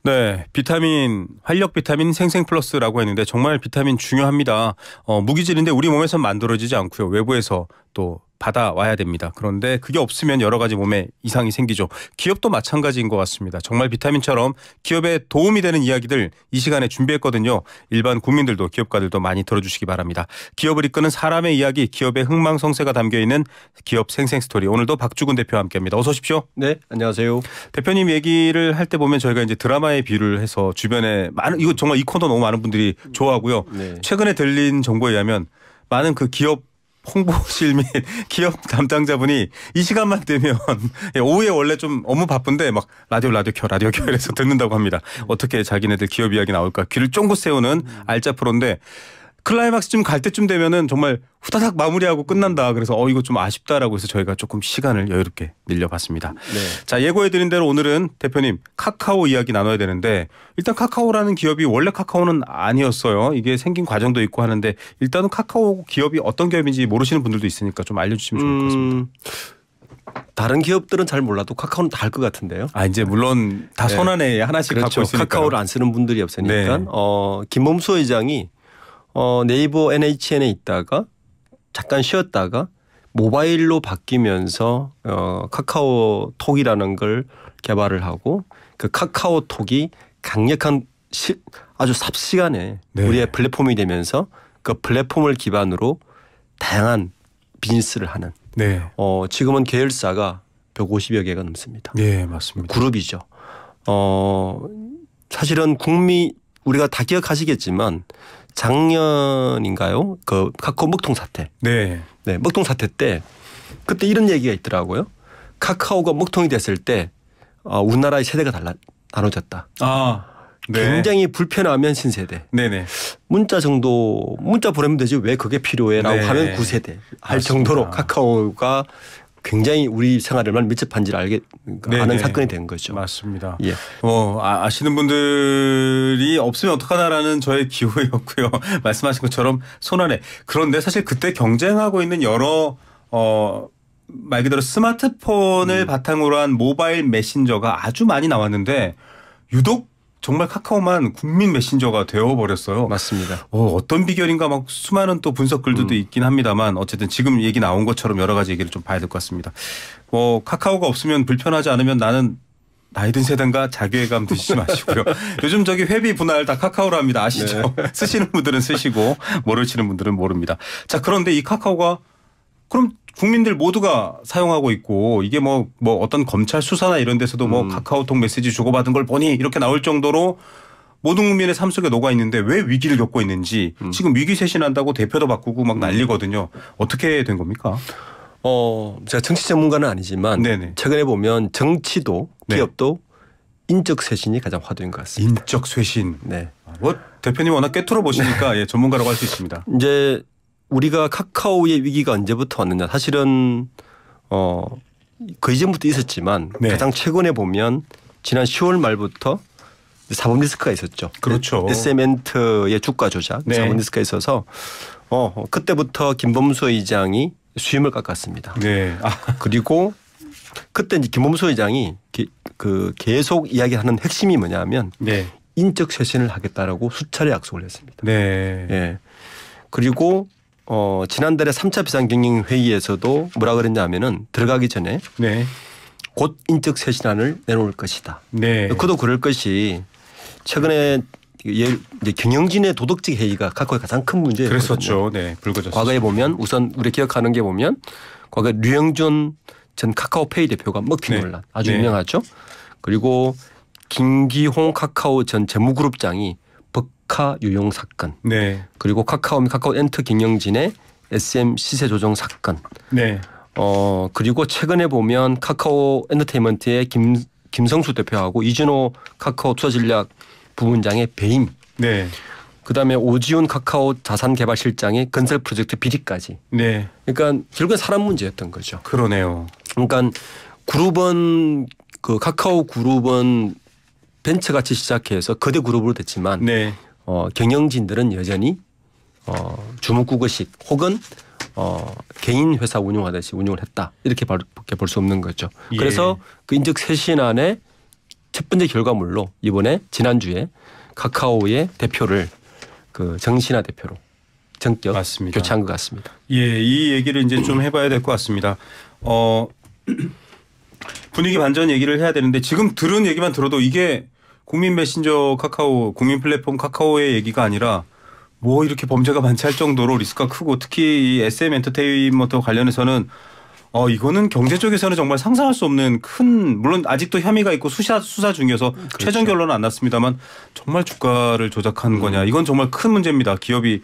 네, 비타민, 활력 비타민 생생 플러스라고 했는데 정말 비타민 중요합니다. 무기질인데 우리 몸에서 만들어지지 않고요. 외부에서 또 받아와야 됩니다. 그런데 그게 없으면 여러 가지 몸에 이상이 생기죠. 기업도 마찬가지인 것 같습니다. 정말 비타민처럼 기업에 도움이 되는 이야기들 이 시간에 준비했거든요. 일반 국민들도 기업가들도 많이 들어주시기 바랍니다. 기업을 이끄는 사람의 이야기, 기업의 흥망성쇠가 담겨있는 기업 생생스토리. 오늘도 박주근 대표와 함께합니다. 어서 오십시오. 네, 안녕하세요. 대표님 얘기를 할 때 보면 저희가 이제 드라마에 비유를 해서 주변에 많은, 이거 정말 이 코너 너무 많은 분들이 좋아하고요. 네. 최근에 들린 정보에 의하면 많은 그 기업 홍보실 및 기업 담당자분이 이 시간만 되면 오후에 원래 좀 업무 바쁜데 막 라디오 켜 이래서 듣는다고 합니다. 어떻게 자기네들 기업 이야기 나올까 귀를 쫑긋 세우는 알짜 프로인데 클라이막스쯤 갈 때쯤 되면은 정말 후다닥 마무리하고 끝난다. 그래서 이거 좀 아쉽다라고 해서 저희가 조금 시간을 여유롭게 늘려봤습니다. 네. 자, 예고해드린 대로 오늘은 대표님 카카오 이야기 나눠야 되는데 일단 카카오라는 기업이 원래 카카오는 아니었어요. 이게 생긴 과정도 있고 하는데 일단은 카카오 기업이 어떤 기업인지 모르시는 분들도 있으니까 좀 알려주시면 좋을 것 같습니다. 다른 기업들은 잘 몰라도 카카오는 다 알 것 같은데요. 이제 물론 다 손안에 하나씩 그렇죠. 갖고 있으니까 카카오를 안 쓰는 분들이 없으니까 네. 김범수 의장이 네이버 NHN에 있다가 잠깐 쉬었다가 모바일로 바뀌면서 카카오톡이라는 걸 개발을 하고 그 카카오톡이 강력한 아주 삽시간에 네. 우리의 플랫폼이 되면서 그 플랫폼을 기반으로 다양한 비즈니스를 하는 네. 지금은 계열사가 150여 개가 넘습니다. 네, 맞습니다. 그룹이죠. 사실은 우리가 다 기억하시겠지만 작년인가요? 그 카카오 먹통 사태. 네. 네, 먹통 사태 때 그때 이런 얘기가 있더라고요. 카카오가 먹통이 됐을 때 우리나라의 세대가 나눠졌다. 네. 굉장히 불편하면 신세대. 네네. 문자 보내면 되지 왜 그게 필요해라고 네. 하면 9세대 할 맞습니다. 정도로 카카오가 굉장히 우리 생활에 밀접한지를 아는 사건이 된 거죠. 맞습니다. 예. 아시는 분들이 없으면 어떡하나라는 저의 기호였고요. 말씀하신 것처럼 손안에. 그런데 사실 그때 경쟁하고 있는 여러 말 그대로 스마트폰을 바탕으로 한 모바일 메신저가 아주 많이 나왔는데 유독 정말 카카오만 국민 메신저가 되어버렸어요. 맞습니다. 어떤 비결인가 막 수많은 또 분석 글들도 있긴 합니다만 어쨌든 지금 얘기 나온 것처럼 여러 가지 얘기를 좀 봐야 될 것 같습니다. 카카오가 없으면 불편하지 않으면 나는 나이 든 세대인가 자괴감 드시지 마시고요. 요즘 저기 회비 분할 다 카카오로 합니다. 아시죠? 네. 쓰시는 분들은 쓰시고 모르시는 분들은 모릅니다. 자, 그런데 이 카카오가 그럼 국민들 모두가 사용하고 있고 이게 뭐 어떤 검찰 수사나 이런 데서도 카카오톡 메시지 주고받은 걸 보니 이렇게 나올 정도로 모든 국민의 삶 속에 녹아 있는데 왜 위기를 겪고 있는지 지금 위기 쇄신한다고 대표도 바꾸고 막 난리거든요. 어떻게 된 겁니까? 제가 정치 전문가는 아니지만 네네. 최근에 보면 정치도 네. 기업도 인적 쇄신이 가장 화두인 것 같습니다. 인적 쇄신. 네. 대표님 워낙 꿰뚫어 보시니까 전문가라고 할 수 있습니다. 이제 우리가 카카오의 위기가 언제부터 왔느냐. 사실은 그 이전부터 있었지만 네. 가장 최근에 보면 지난 10월 말부터 사법 리스크가 있었죠. 그렇죠. SM엔트의 주가 조작 네. 사법 리스크가 있어서 그때부터 김범수 의장이 수임을 깎았습니다. 네. 그리고 그때 이제 김범수 의장이 계속 이야기하는 핵심이 뭐냐면 네. 인적 쇄신을 하겠다라고 수차례 약속을 했습니다. 네. 예. 그리고 지난달에 3차 비상경영회의에서도 뭐라 그랬냐면은 들어가기 전에 네. 곧 인적 쇄신안을 내놓을 것이다. 네. 그도 그럴 것이 최근에 이제 경영진의 도덕적 해이가 카카오의 가장 큰 문제였거든요. 그랬었죠. 네. 불거졌었죠. 과거에 보면 우선 우리 기억하는 게 보면 과거 류영준 전 카카오페이 대표가 먹힌 네. 논란 아주 네. 유명하죠. 그리고 김기홍 카카오 전 재무그룹장이 법카 유용 사건. 네. 그리고 카카오 엔터 경영진의 SM 시세 조정 사건. 네. 그리고 최근에 보면 카카오 엔터테인먼트의 김성수 대표하고 이준호 카카오 투자 전략 부문장의 배임. 네. 그다음에 오지훈 카카오 자산개발실장의 건설 프로젝트 비리까지. 네. 그러니까 결국은 사람 문제였던 거죠. 그러네요. 그러니까 그룹은 카카오 그룹은 벤처같이 시작해서 거대 그룹으로 됐지만 네. 경영진들은 여전히 주먹구구식 혹은 개인 회사 운영하듯이 운영을 했다. 이렇게 밖에 볼 수 없는 거죠. 예. 그래서 그 인적 쇄신안에 첫 번째 결과물로 이번에 지난주에 카카오의 대표를 그 정신화 대표로 전격 맞습니다. 교체한 것 같습니다. 예, 이 얘기를 이제 좀 해봐야 될 것 같습니다. 분위기 반전 얘기를 해야 되는데 지금 들은 얘기만 들어도 이게 국민 메신저 카카오, 국민 플랫폼 카카오의 얘기가 아니라 뭐 이렇게 범죄가 많지 할 정도로 리스크가 크고 특히 이 SM 엔터테인먼트 관련해서는 이거는 경제 쪽에서는 정말 상상할 수 없는 큰 물론 아직도 혐의가 있고 수사 중이어서 그렇죠. 최종 결론은 안 났습니다만 정말 주가를 조작한 거냐 이건 정말 큰 문제입니다. 기업이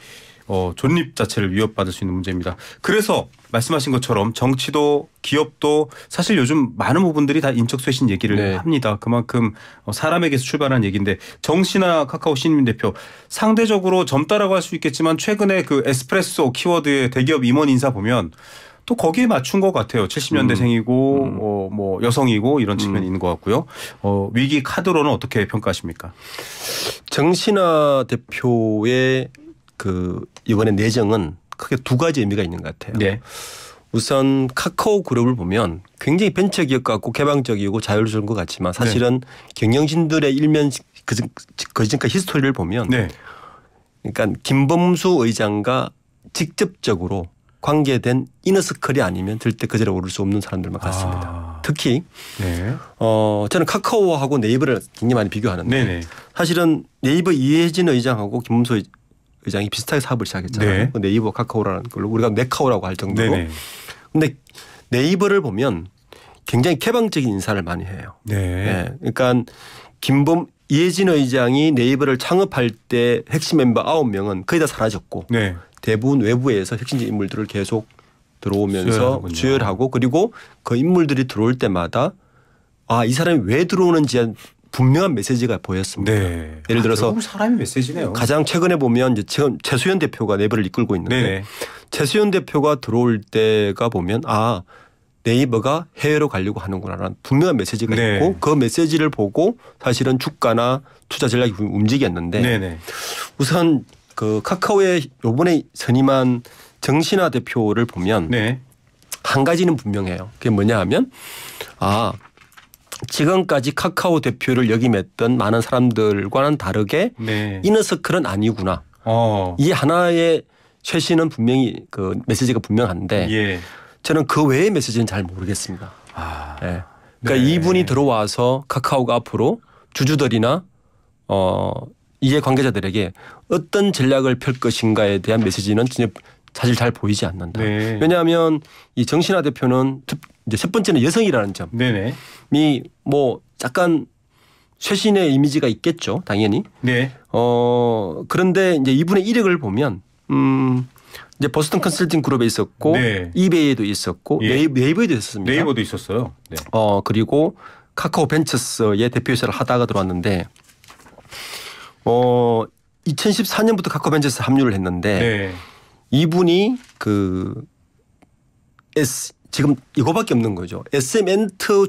존립 자체를 위협받을 수 있는 문제입니다. 그래서 말씀하신 것처럼 정치도 기업도 사실 요즘 많은 부분들이 다 인적쇄신 얘기를 네. 합니다. 그만큼 사람에게서 출발한 얘기인데 정신화 카카오 신임 대표 상대적으로 젊다라고 할 수 있겠지만 최근에 그 에스프레소 키워드의 대기업 임원 인사 보면 또 거기에 맞춘 것 같아요. 70년대생이고 뭐 여성이고 이런 측면이 있는 것 같고요. 위기 카드로는 어떻게 평가하십니까? 정신화 대표의 그 이번에 내정은 크게 두 가지 의미가 있는 것 같아요. 네. 우선 카카오 그룹을 보면 굉장히 벤처기업 같고 개방적이고 자율적인 것 같지만 사실은 경영진들의 일면 그전까 히스토리를 보면 네. 그러니까 김범수 의장과 직접적으로 관계된 이너스컬이 아니면 절대 그 자리에 오를 수 없는 사람들만 같습니다. 특히 네. 저는 카카오하고 네이버를 굉장히 많이 비교하는데 네네. 사실은 네이버 이해진 의장하고 김범수 의장이 비슷하게 사업을 시작했잖아요. 네. 네이버 카카오라는 걸로 우리가 네카오라고 할 정도로. 네네. 근데 네이버를 보면 굉장히 개방적인 인사를 많이 해요. 네. 그러니까 이해진 의장이 네이버를 창업할 때 핵심 멤버 9명은 거의 다 사라졌고 네. 대부분 외부에서 핵심적 인물들을 계속 들어오면서 수혈하고 그리고 그 인물들이 들어올 때마다 이 사람이 왜 들어오는지 분명한 메시지가 보였습니다. 네. 예를 들어서 사람이 메시지네요. 가장 최근에 보면 이제 지금 최수연 대표가 네이버를 이끌고 있는데 네네. 최수연 대표가 들어올 때가 보면 네이버가 해외로 가려고 하는구나라는 분명한 메시지가 네. 있고 그 메시지를 보고 사실은 주가나 투자 전략이 움직였는데 네네. 우선 그 카카오의 이번에 선임한 정신화 대표를 보면 네. 한 가지는 분명해요. 그게 뭐냐 하면 지금까지 카카오 대표를 역임했던 많은 사람들과는 다르게 네. 이너서클은 아니구나. 이 하나의 최신은 분명히 그 메시지가 분명한데 예. 저는 그 외의 메시지는 잘 모르겠습니다. 네. 그러니까 네. 이분이 들어와서 카카오가 앞으로 주주들이나 이해 관계자들에게 어떤 전략을 펼 것인가에 대한 메시지는 진짜 사실 잘 보이지 않는다. 네. 왜냐하면 이 정신화 대표는 이제 첫 번째는 여성이라는 점이 네네. 뭐 약간 쇄신의 이미지가 있겠죠, 당연히. 네. 그런데 이제 이분의 이력을 보면 이제 보스턴 컨설팅 그룹에 있었고 네. 이베이에도 있었고 예. 네이버에도 있었습니다. 네이버도 있었어요. 네. 그리고 카카오 벤처스의 대표이사를 하다가 들어왔는데 2014년부터 카카오 벤처스 합류를 했는데 네. 이분이 지금 이거밖에 없는 거죠. SM엔트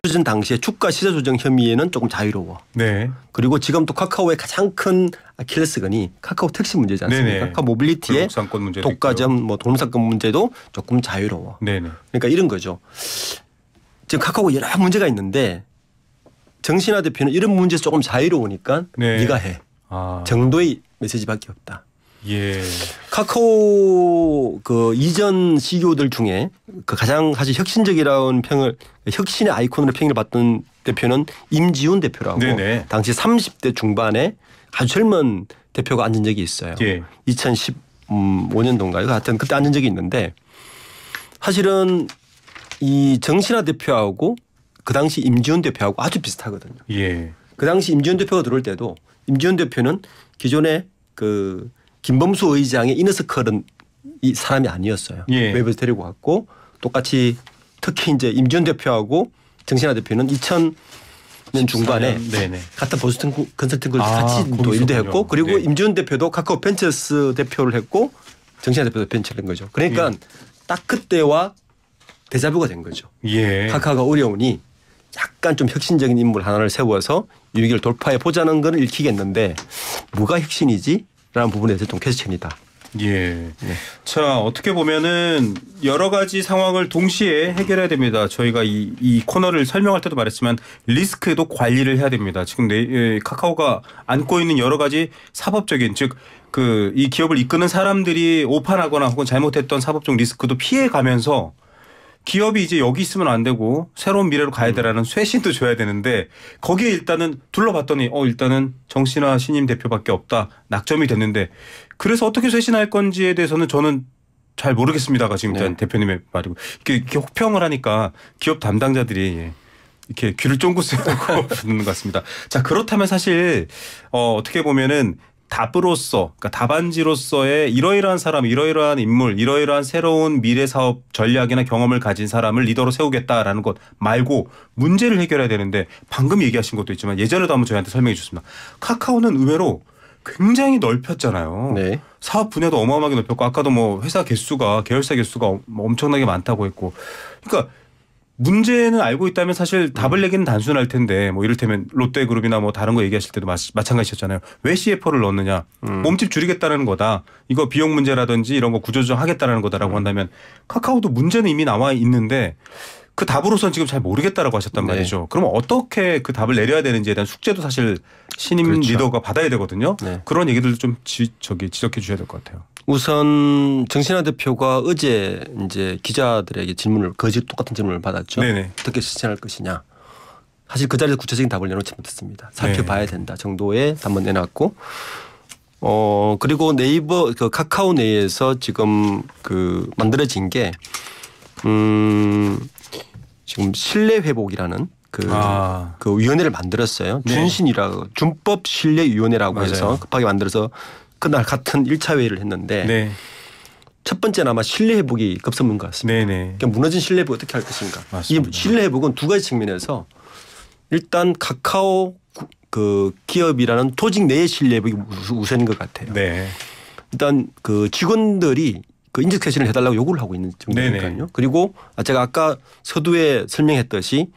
조정 당시에 주가 시세 조정 혐의에는 조금 자유로워. 네. 그리고 지금 또 카카오의 가장 큰 아킬레스건이 카카오 택시 문제지 않습니까? 네네. 카카오 모빌리티의 불독사건 문제도 독과점, 돌봄사건 문제도 조금 자유로워. 네네. 그러니까 이런 거죠. 지금 카카오가 여러 문제가 있는데 정신화 대표는 이런 문제에서 조금 자유로우니까 네. 네가 해. 정도의 메시지밖에 없다. 예. 카카오 그 이전 CEO들 중에 그 가장 사실 혁신적이라는 혁신의 아이콘으로 평을 받던 대표는 임지훈 대표라고 네네. 당시 30대 중반에 아주 젊은 대표가 앉은 적이 있어요. 예. 2015년도인가요? 하여튼 그때 앉은 적이 있는데 사실은 이 정신화 대표하고 그 당시 임지훈 대표하고 아주 비슷하거든요. 예. 그 당시 임지훈 대표가 들어올 때도 임지훈 대표는 기존에 그 김범수 의장의 이너스컬은 이 사람이 아니었어요. 예. 외부에서 데리고 왔고 똑같이 특히 이제 임지훈 대표하고 정신화 대표는 2000년 중반에 네네. 같은 보스턴 컨설팅 그룹 같이 또 일도 했고 그리고 네. 임지훈 대표도 카카오 벤처스 대표를 했고 정신화 대표도 벤처를 한 거죠. 그러니까 딱 그때와 데자뷰가 된 거죠. 예. 카카오가 어려우니 약간 좀 혁신적인 인물 하나를 세워서 이 위기를 돌파해 보자는 건 읽히겠는데 뭐가 혁신이지? 라는 부분에 대해서 좀 퀘스천이다. 예. 네. 자, 어떻게 보면은 여러 가지 상황을 동시에 해결해야 됩니다. 저희가 이 코너를 설명할 때도 말했지만 리스크도 관리를 해야 됩니다. 지금 카카오가 안고 있는 여러 가지 사법적인 즉 이 기업을 이끄는 사람들이 오판하거나 혹은 잘못했던 사법적 리스크도 피해가면서 기업이 이제 여기 있으면 안 되고 새로운 미래로 가야 되라는 쇄신도 줘야 되는데 거기에 일단은 둘러봤더니 일단은 정신화 신임 대표밖에 없다. 낙점이 됐는데 그래서 어떻게 쇄신할 건지에 대해서는 저는 잘 모르겠습니다가 지금 일단 대표님의 말이고 이렇게 혹평을 하니까 기업 담당자들이 이렇게 귀를 쫑긋 세우고 듣는 것 같습니다. 자, 그렇다면 사실 어떻게 보면은 답으로서 그러니까 답안지로서의 이러이러한 사람, 이러이러한 인물, 이러이러한 새로운 미래 사업 전략이나 경험을 가진 사람을 리더로 세우겠다라는 것 말고 문제를 해결해야 되는데 방금 얘기하신 것도 있지만 예전에도 한번 저희한테 설명해 주셨습니다. 카카오는 의외로 굉장히 넓혔잖아요. 네. 사업 분야도 어마어마하게 넓혔고 아까도 뭐 회사 개수가 계열사 개수가 엄청나게 많다고 했고 그러니까 문제는 알고 있다면 사실 답을 내기는 단순할 텐데 뭐 이를테면 롯데그룹이나 뭐 다른 거 얘기하실 때도 마찬가지셨잖아요. 왜 CFO를 넣느냐. 몸집 줄이겠다는 거다. 이거 비용 문제라든지 이런 거 구조조정하겠다는 거다라고 한다면 카카오도 문제는 이미 나와 있는데 그 답으로서는 지금 잘 모르겠다라고 하셨단 말이죠. 그러면 어떻게 그 답을 내려야 되는지에 대한 숙제도 사실 신임 그렇죠. 리더가 받아야 되거든요. 그런 얘기들도 좀 지적해 주셔야 될 것 같아요. 우선 정신화 대표가 어제 이제 기자들에게 거짓 똑같은 질문을 받았죠. 네네. 어떻게 실천할 것이냐. 사실 그 자리에서 구체적인 답을 내놓지 못했습니다. 살펴봐야 된다 정도의 답만 내놨고, 그리고 네이버 카카오 내에서 지금 만들어진 게 지금 신뢰 회복이라는 그 위원회를 만들었어요. 네. 준신이라고 준법 신뢰위원회라고 맞아요. 해서 급하게 만들어서 그날 같은 1차 회의를 했는데 네. 첫 번째는 아마 신뢰 회복이 급선무인 것 같습니다. 네네. 그러니까 무너진 신뢰 회복 어떻게 할 것인가. 맞습니다. 이 신뢰 회복은 두 가지 측면에서 일단 카카오 기업이라는 조직 내의 신뢰 회복이 우선인 것 같아요. 네. 일단 직원들이 인적 쇄신을 해달라고 요구를 하고 있는 정도니까요. 그리고 제가 아까 서두에 설명했듯이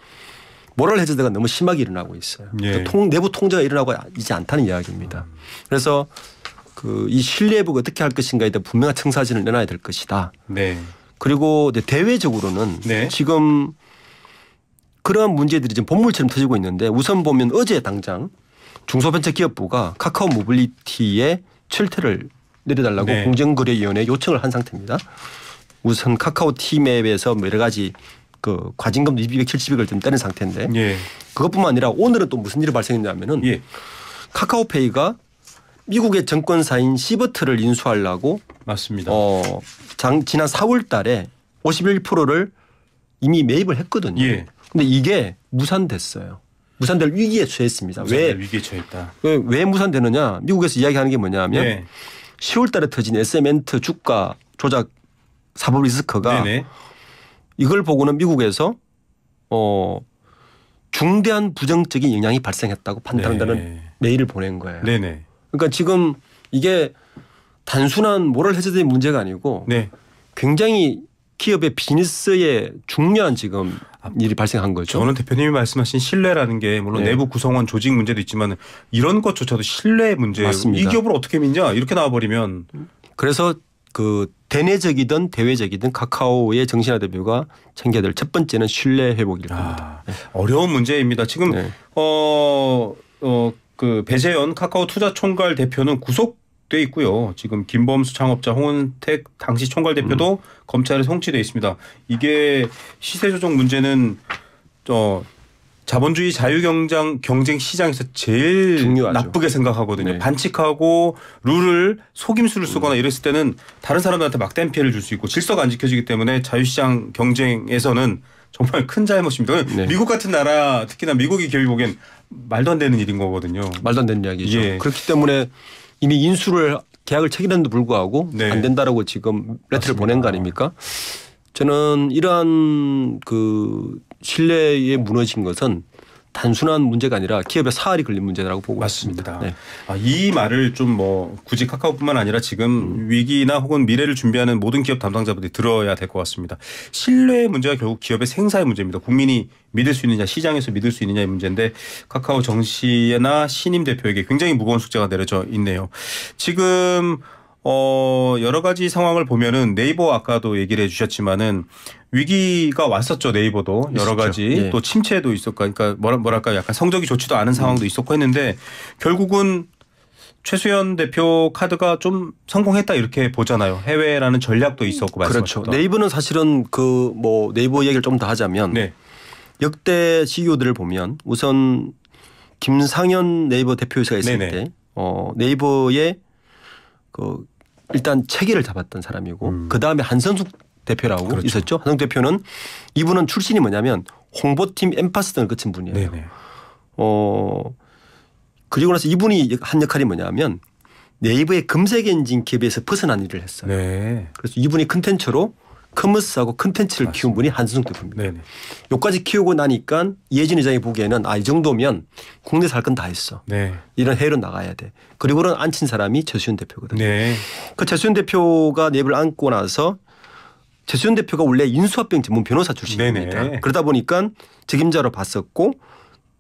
모럴 해저드가 너무 심하게 일어나고 있어요. 예. 내부 통제가 일어나고 있지 않다는 이야기입니다. 그래서 이 신뢰 회복 어떻게 할 것인가에 대한 분명한 청사진을 내놔야 될 것이다. 네. 그리고 대외적으로는 지금 그러한 문제들이 지금 본물처럼 터지고 있는데 우선 보면 어제 당장 중소벤처기업부가 카카오 모빌리티의 철퇴를 내려달라고 공정거래위원회에 요청을 한 상태입니다. 우선 카카오 티맵에서 여러 가지 과징금 270억을 좀 떼는 상태인데 그것뿐만 아니라 오늘은 또 무슨 일이 발생했냐면은 카카오페이가 미국의 정권사인 시버트를 인수하려고 맞습니다. 지난 4월 달에 51%를 이미 매입을 했거든요. 근데 이게 무산됐어요. 무산될 위기에 처했습니다. 왜 위기에 처했다. 왜 무산되느냐. 미국에서 이야기하는 게 뭐냐면 10월 달에 터진 SM엔트 주가 조작 사법 리스크가 이걸 보고는 미국에서 중대한 부정적인 영향이 발생했다고 판단한다는 메일을 보낸 거예요. 그러니까 지금 이게 단순한 모럴 해저드의 문제가 아니고 굉장히 기업의 비즈니스에 중요한 지금 일이 발생한 거죠. 저는 대표님이 말씀하신 신뢰라는 게 물론 내부 구성원 조직 문제도 있지만 이런 것조차도 신뢰의 문제예요. 이 기업을 어떻게 믿냐 이렇게 나와버리면. 그래서 대내적이든 대외적이든 카카오의 정신화 대표가 챙겨야 될 첫 번째는 신뢰 회복일 겁니다. 어려운 문제입니다. 지금 배재현 카카오 투자총괄 대표는 구속돼 있고요. 지금 김범수 창업자 홍은택 당시 총괄 대표도 검찰에 송치돼 있습니다. 이게 시세 조정 문제는 자본주의 자유경쟁 시장에서 제일 중요하죠. 나쁘게 생각하거든요. 반칙하고 룰을 속임수를 쓰거나 이랬을 때는 다른 사람들한테 막대한 피해를 줄 수 있고 질서가 안 지켜지기 때문에 자유시장 경쟁에서는 정말 큰 잘못입니다. 미국 같은 나라 특히나 미국이 기업이 보기엔 말도 안 되는 일인 거거든요. 말도 안 되는 이야기죠. 그렇기 때문에 이미 계약을 체결했는데도 불구하고 안 된다라고 지금 레터를 보낸 거 아닙니까? 저는 이러한 신뢰에 무너진 것은 단순한 문제가 아니라 기업의 사활이 걸린 문제라고 보고 있습니다. 이 말을 좀 굳이 카카오뿐만 아니라 지금 위기나 혹은 미래를 준비하는 모든 기업 담당자분들이 들어야 될 것 같습니다. 신뢰의 문제가 결국 기업의 생사의 문제입니다. 국민이 믿을 수 있느냐 시장에서 믿을 수 있느냐의 문제인데 카카오 정 씨나 신임 대표에게 굉장히 무거운 숙제가 내려져 있네요. 지금 여러 가지 상황을 보면은 네이버 아까도 얘기를 해주셨지만은 위기가 왔었죠. 네이버도 여러 가지 예. 또 침체도 있었고 그러니까 뭐랄까 약간 성적이 좋지도 않은 상황도 있었고 했는데 결국은 최수연 대표 카드가 좀 성공했다 이렇게 보잖아요. 해외라는 전략도 있었고 말씀하셨던. 그렇죠. 네이버는 사실은 그 뭐 네이버 얘기를 좀 더 하자면 네. 역대 CEO들을 보면 우선 김상현 네이버 대표이사가 있을 네네. 때 네이버의 그 일단 체계를 잡았던 사람이고 그 다음에 한선숙 대표라고 그렇죠. 있었죠. 한선숙 대표는 이분은 출신이 뭐냐면 홍보팀 엠파스 등을 거친 분이에요. 네네. 그리고 나서 이분이 한 역할이 뭐냐면 네이버의 검색 엔진 기업에서 벗어난 일을 했어요. 네. 그래서 이분이 컨텐츠로 커머스하고 컨텐츠를 맞습니다. 키운 분이 한선숙 대표입니다. 네네. 요까지 키우고 나니까 이해진 회장이 보기에는 이 정도면 국내에서 할 건 다 했어. 네. 이런 해외로 나가야 돼. 그리고는 앉힌 사람이 최수연 대표거든요. 네. 그 최수연 대표가 네이버를 안고 나서 최수연 대표가 원래 인수합병 전문 변호사 출신입니다. 네네. 그러다 보니까 책임자로 봤었고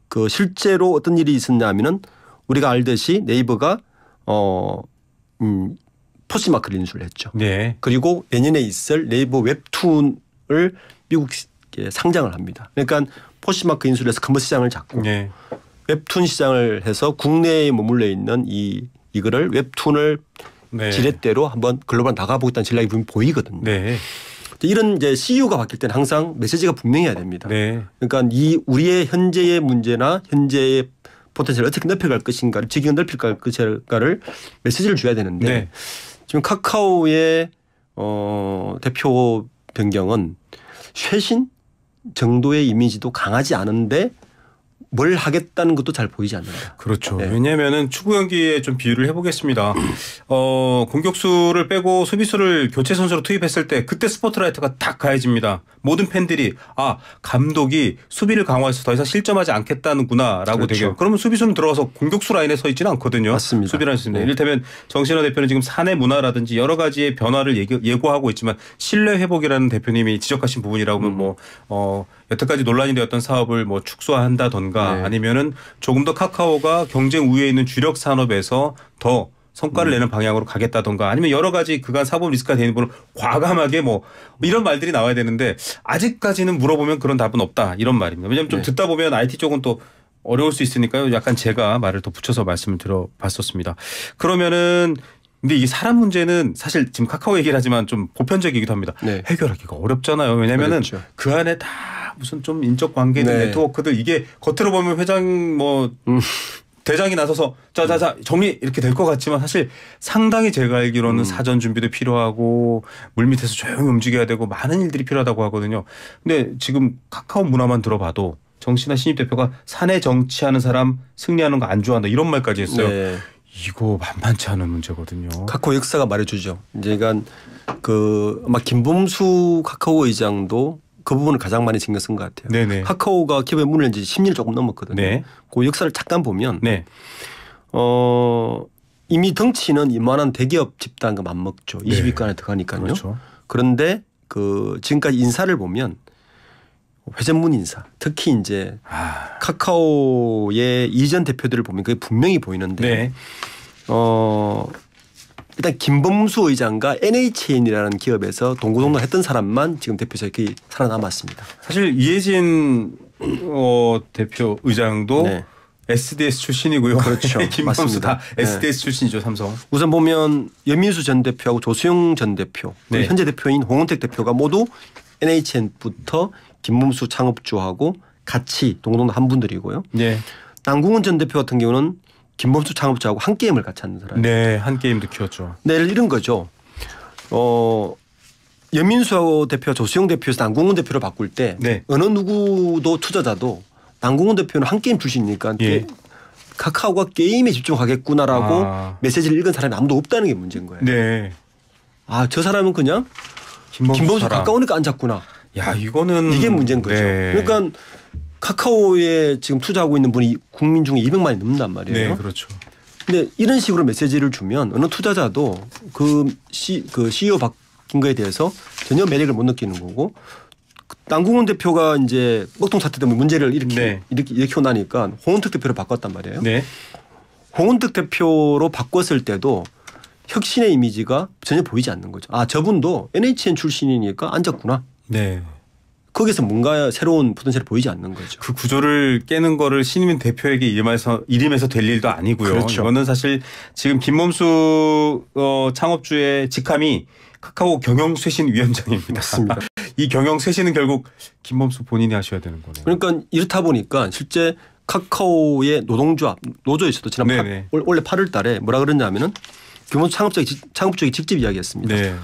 그 실제로 어떤 일이 있었냐면은 우리가 알듯이 네이버가 포시마크를 인수를 했죠. 네. 그리고 내년에 있을 네이버 웹툰을 미국에 상장을 합니다. 그러니까 포시마크 인수를 해서 커머스 시장을 잡고 네. 웹툰 시장을 해서 국내에 머물러 있는 이거를 웹툰을 네. 지렛대로 한번 글로벌 나가보겠다는 전략이 분명히 보이거든요. 네. 이런 이제 CEO가 바뀔 때는 항상 메시지가 분명해야 됩니다. 네. 그러니까 이 우리의 현재의 문제나 현재의 포텐셜을 어떻게 넓혀갈 것인가를 지금 넓힐 것인가를 메시지를 줘야 되는데 네. 지금 카카오의 대표 변경은 최신 정도의 이미지도 강하지 않은데 뭘 하겠다는 것도 잘 보이지 않는다. 그렇죠. 네. 왜냐하면은 축구 경기에 좀 비유를 해보겠습니다. 공격수를 빼고 수비수를 교체 선수로 투입했을 때 그때 스포트라이트가 딱 가해집니다. 모든 팬들이 감독이 수비를 강화해서 더 이상 실점하지 않겠다는구나라고 그렇죠. 되게 그러면 수비수는 들어가서 공격수 라인에 서 있지는 않거든요. 맞습니다. 수비 라인에 있습니다. 네. 이를테면 정신화 대표는 지금 사내 문화라든지 여러 가지의 변화를 예고하고 있지만 신뢰 회복이라는 대표님이 지적하신 부분이라고 하면 여태까지 논란이 되었던 사업을 축소한다던가 네. 아니면은 조금 더 카카오가 경쟁 우위에 있는 주력 산업에서 더 성과를 내는 방향으로 가겠다던가 아니면 여러 가지 그간 사법 리스크가 되는 부분을 과감하게 이런 말들이 나와야 되는데 아직까지는 물어보면 그런 답은 없다 이런 말입니다. 왜냐하면 좀 네. 듣다 보면 IT 쪽은 또 어려울 수 있으니까요. 약간 제가 말을 더 붙여서 말씀을 들어봤었습니다. 그러면은 근데 이게 사람 문제는 사실 지금 카카오 얘기를 하지만 좀 보편적이기도 합니다. 네. 해결하기가 어렵잖아요. 왜냐면은 그렇죠. 그 안에 다 무슨 좀 인적 관계들 네. 네트워크들 이게 겉으로 보면 회장 대장이 나서서 자 정리 이렇게 될 것 같지만 사실 상당히 제가 알기로는 사전 준비도 필요하고 물밑에서 조용히 움직여야 되고 많은 일들이 필요하다고 하거든요. 근데 지금 카카오 문화만 들어봐도 정신아 신입 대표가 사내 정치하는 사람 승리하는 거 안 좋아한다 이런 말까지 했어요. 네. 이거 만만치 않은 문제거든요. 카카오 역사가 말해주죠. 이제 그러니까 아마 김범수 카카오 의장도 그 부분을 가장 많이 신경 쓴 것 같아요. 네네. 카카오가 기업의 문을 이제 10년 조금 넘었거든요. 네. 그 역사를 잠깐 보면 네. 이미 덩치는 이만한 대기업 집단과 맞먹죠. 네. 20위권 안에 들어가니까요. 그렇죠. 그런데 지금까지 인사를 보면 회전문 인사, 특히 이제 카카오의 이전 대표들을 보면 그게 분명히 보이는데 네. 일단 김범수 의장과 NHN이라는 기업에서 동고동락 했던 사람만 지금 대표자에 살아남았습니다. 사실 이해진 대표 의장도 네. SDS 출신이고요. 그렇죠. 김범수 다 맞습니다. SDS 출신이죠. 삼성. 우선 보면 연민수 전 대표하고 조수영 전 대표, 네. 현재 대표인 홍은택 대표가 모두 NHN부터 김범수 창업주하고 같이 동고동락 한 분들이고요. 네. 남궁은 전 대표 같은 경우는 김범수 창업주하고 한 게임을 같이 하는 사람이에요. 네, 한 게임도 키웠죠. 네, 이런 거죠. 연민수 대표, 조수영 대표에서 남궁은 대표로 바꿀 때 네. 어느 누구도 투자자도 남궁은 대표는 한 게임 출신이니까 예. 카카오가 게임에 집중하겠구나라고 메시지를 읽은 사람이 아무도 없다는 게 문제인 거예요. 네. 저 사람은 그냥 김범수 가까우니까 앉았구나. 야, 이거는 이게 문제인 거죠. 네. 그러니까 카카오에 지금 투자하고 있는 분이 국민 중에 200만이 넘는단 말이에요. 네, 그렇죠. 근데 이런 식으로 메시지를 주면 어느 투자자도 그 CEO 바뀐 거에 대해서 전혀 매력을 못 느끼는 거고 남궁은 대표가 이제 먹통 사태 때문에 문제를 일으키고 나니까 홍은택 대표로 바꿨단 말이에요. 네. 홍은택 대표로 바꿨을 때도 혁신의 이미지가 전혀 보이지 않는 거죠. 아, 저분도 NHN 출신이니까 앉았구나. 네. 거기서 뭔가 새로운 포텐셜이 보이지 않는 거죠. 그 구조를 깨는 거를 신임인 대표에게 이름에서 될 일도 아니고요. 그렇죠. 이거는 사실 지금 김범수 창업주의 직함이 카카오 경영쇄신위원장입니다. 맞습니다. 이 경영쇄신은 결국 김범수 본인이 하셔야 되는 거네요. 그러니까 이렇다 보니까 실제 카카오의 노동조합, 노조에서도 지난 올해 8월 달에 뭐라 그랬냐면은 김범수 창업주의 직접 이야기했습니다. 네.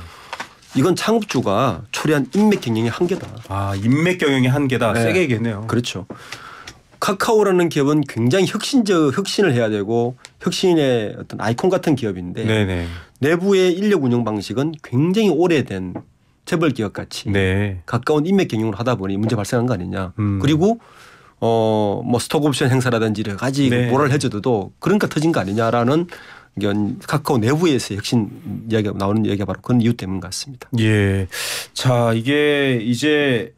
이건 창업주가 초래한 인맥 경영의 한계다. 아, 인맥 경영의 한계다. 네. 세게 얘기했네요. 그렇죠. 카카오라는 기업은 굉장히 혁신을 해야 되고 혁신의 어떤 아이콘 같은 기업인데 네네. 내부의 인력 운영 방식은 굉장히 오래된 재벌 기업 같이 네. 가까운 인맥 경영을 하다 보니 문제 발생한 거 아니냐. 그리고 뭐 스톡옵션 행사라든지 여러 가지 네. 뭐를 해줘도 그러니까 터진 거 아니냐라는 카카오 내부에서 혁신 이야기가 나오는 이야기가 바로 그런 이유 때문 같습니다. 예. 자, 이게 이제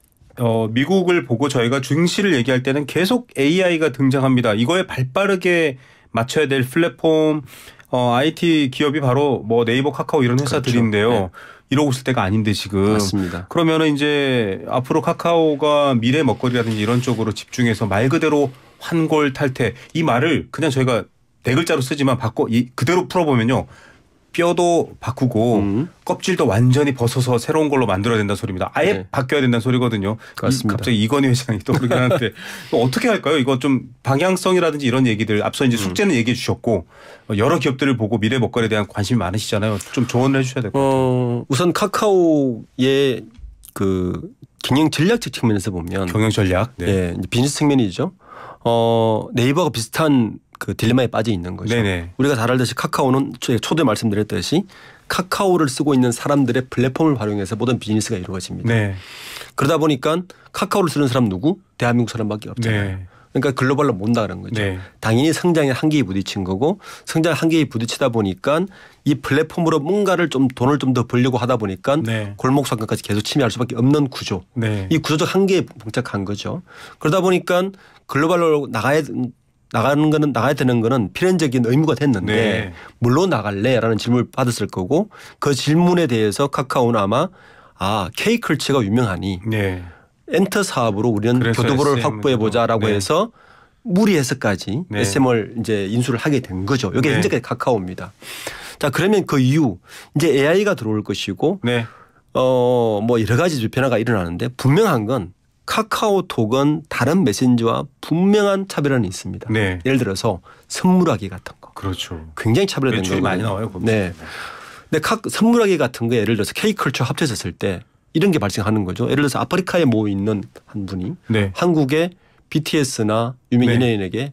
미국을 보고 저희가 중시를 얘기할 때는 계속 AI가 등장합니다. 이거에 발빠르게 맞춰야 될 플랫폼 IT 기업이 바로 뭐 네이버, 카카오 이런 회사들인데요. 그렇죠. 네. 이러고 있을 때가 아닌데 지금. 맞습니다. 그러면은 이제 앞으로 카카오가 미래 먹거리라든지 이런 쪽으로 집중해서 말 그대로 환골 탈태 이 말을 그냥 저희가 네 글자로 쓰지만 그대로 풀어보면요. 뼈도 바꾸고 껍질도 완전히 벗어서 새로운 걸로 만들어야 된다는 소리입니다. 아예 네. 바뀌어야 된다는 소리거든요. 갑자기 이건희 회장이 떠오르긴 하는데 어떻게 할까요? 이거 좀 방향성이라든지 이런 얘기들 앞서 이제 숙제는 얘기해 주셨고 여러 기업들을 보고 미래 먹거리에 대한 관심이 많으시잖아요. 좀 조언을 해 주셔야 될 것 같아요. 우선 카카오의 그 경영 전략적 측면에서 보면 경영 전략. 네. 네, 비즈니스 측면이죠. 네이버가 비슷한 그 딜레마에 빠져 있는 거죠. 네네. 우리가 잘 알듯이 카카오는 초대 말씀드렸듯이 카카오를 쓰고 있는 사람들의 플랫폼을 활용해서 모든 비즈니스가 이루어집니다. 네. 그러다 보니까 카카오를 쓰는 사람 누구? 대한민국 사람밖에 없잖아요. 네. 그러니까 글로벌로 못 나가는 거죠. 네. 당연히 성장의 한계에 부딪힌 거고 성장 한계에 부딪히다 보니까 이 플랫폼으로 뭔가를 좀 돈을 좀 더 벌려고 하다 보니까 네. 골목 상권까지 계속 침해할 수밖에 없는 구조. 네. 이 구조적 한계에 봉착한 거죠. 그러다 보니까 글로벌로 나가야 되는 거는 필연적인 의무가 됐는데 네. 물론 나갈래라는 질문을 받았을 거고 그 질문에 대해서 카카오는 아마 K컬처가 유명하니 네. 엔터 사업으로 우리는 교두보를 확보해 보자라고 네. 해서 무리해서까지 네. SM을 이제 인수를 하게 된 거죠. 이게 네. 현재까지 카카오입니다. 자, 그러면 그 이후 이제 AI가 들어올 것이고 네. 뭐 여러 가지 변화가 일어나는데 분명한 건 카카오톡은 다른 메신저와 분명한 차별화는 있습니다. 네. 예를 들어서 선물하기 같은 거. 그렇죠. 굉장히 차별화된 매출이 거거든요. 많이 나와요. 거기서. 네. 근데 선물하기 같은 거 예를 들어서 K컬처 합쳐졌을 때 이런 게 발생하는 거죠. 예를 들어서 아프리카에 모여 있는 한 분이 네. 한국의 BTS나 유명 네. 연예인에게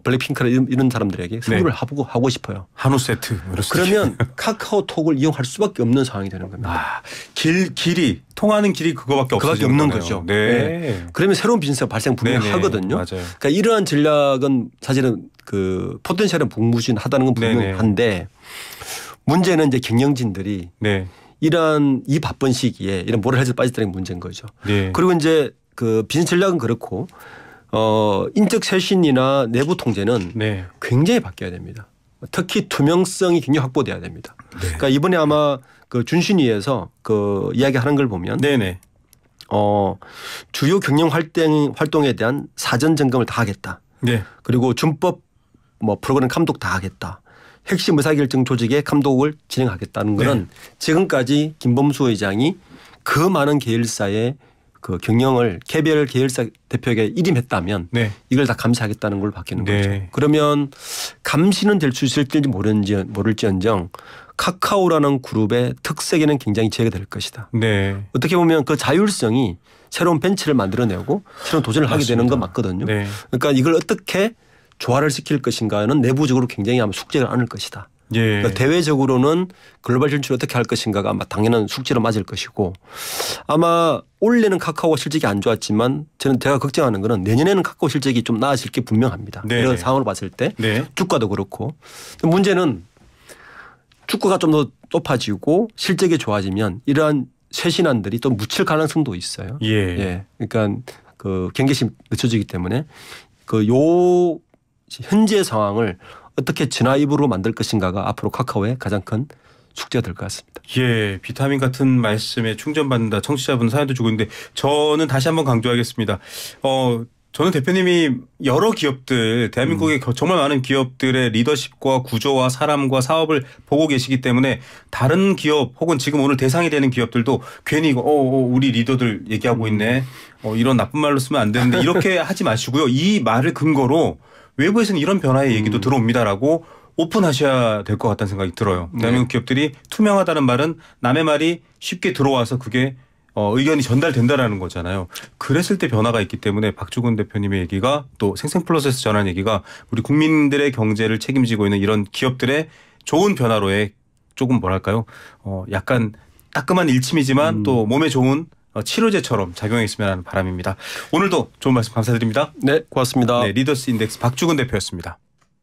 블랙핑크나 이런 사람들에게 선물을 하고 싶어요. 한우 세트. 그러면 카카오톡을 이용할 수밖에 없는 상황이 되는 겁니다. 아, 길이 통하는 길이 그거밖에 없는 거죠. 네. 그러면 새로운 비즈니스가 발생 분명하거든요. 맞아요. 그러니까 이러한 전략은 사실은 그 포텐셜은 무궁무진하다는 건 분명한데 문제는 이제 경영진들이 네. 이러한 이 바쁜 시기에 이런 모래알에서 빠졌다는 게 문제인 거죠. 네. 그리고 이제 그 비즈니스 전략은 그렇고 인적 쇄신이나 내부 통제는 네. 굉장히 바뀌어야 됩니다. 특히 투명성이 굉장히 확보돼야 됩니다. 네. 그러니까 이번에 아마 그 준신위에서 그 이야기하는 걸 보면 네네. 주요 경영 활동에 대한 사전 점검을 다 하겠다. 네. 그리고 준법 뭐 프로그램 감독 다 하겠다. 핵심 의사결정 조직의 감독을 진행하겠다는 것은 지금까지 김범수 의장이 그 많은 계열사의 그 경영을 개별 계열사 대표에게 일임했다면 이걸 다 감시하겠다는 걸 바뀌는 거죠. 그러면 감시는 될 수 있을지 모를지언정 카카오라는 그룹의 특색에는 굉장히 제외가 될 것이다. 어떻게 보면 그 자율성이 새로운 벤치를 만들어내고 새로운 도전을 하게 되는 건 맞거든요. 그러니까 이걸 어떻게 조화를 시킬 것인가는 내부적으로 굉장히 아마 숙제를 안을 것이다. 그러니까 대외적으로는 글로벌 진출을 어떻게 할 것인가가 아마 당연한 숙제로 맞을 것이고 아마 올해는 카카오가 실적이 안 좋았지만 제가 걱정하는 거는 내년에는 카카오 실적이 좀 나아질 게 분명합니다. 이런 상황으로 봤을 때 주가도 그렇고 문제는 주가가 좀 더 높아지고 실적이 좋아지면 이러한 쇄신안들이 또 묻힐 가능성도 있어요. 그러니까 그 경계심이 늦춰지기 때문에 요 현재 상황을 어떻게 진화입으로 만들 것인가가 앞으로 카카오의 가장 큰 숙제가 될 것 같습니다. 예, 비타민 같은 말씀에 충전받는다. 청취자분 사연도 주고 있는데 저는 다시 한번 강조하겠습니다. 저는 대표님이 여러 기업들, 대한민국의 정말 많은 기업들의 리더십과 구조와 사람과 사업을 보고 계시기 때문에 다른 기업 혹은 지금 오늘 대상이 되는 기업들도 괜히 우리 리더들 얘기하고 있네. 이런 나쁜 말로 쓰면 안 되는데 이렇게 하지 마시고요. 이 말을 근거로 외부에서는 이런 변화의 얘기도 들어옵니다라고 오픈하셔야 될 것 같다는 생각이 들어요. 대한민국 기업들이 투명하다는 말은 남의 말이 쉽게 들어와서 그게 의견이 전달된다라는 거잖아요. 그랬을 때 변화가 있기 때문에 박주근 대표님의 얘기가 또 생생플러스에서 전한 얘기가 우리 국민들의 경제를 책임지고 있는 이런 기업들의 좋은 변화로의 조금 뭐랄까요. 약간 따끔한 일침이지만 또 몸에 좋은 치료제처럼 작용했으면 하는 바람입니다. 오늘도 좋은 말씀 감사드립니다. 네, 고맙습니다. 네, 리더스 인덱스 박주근 대표였습니다.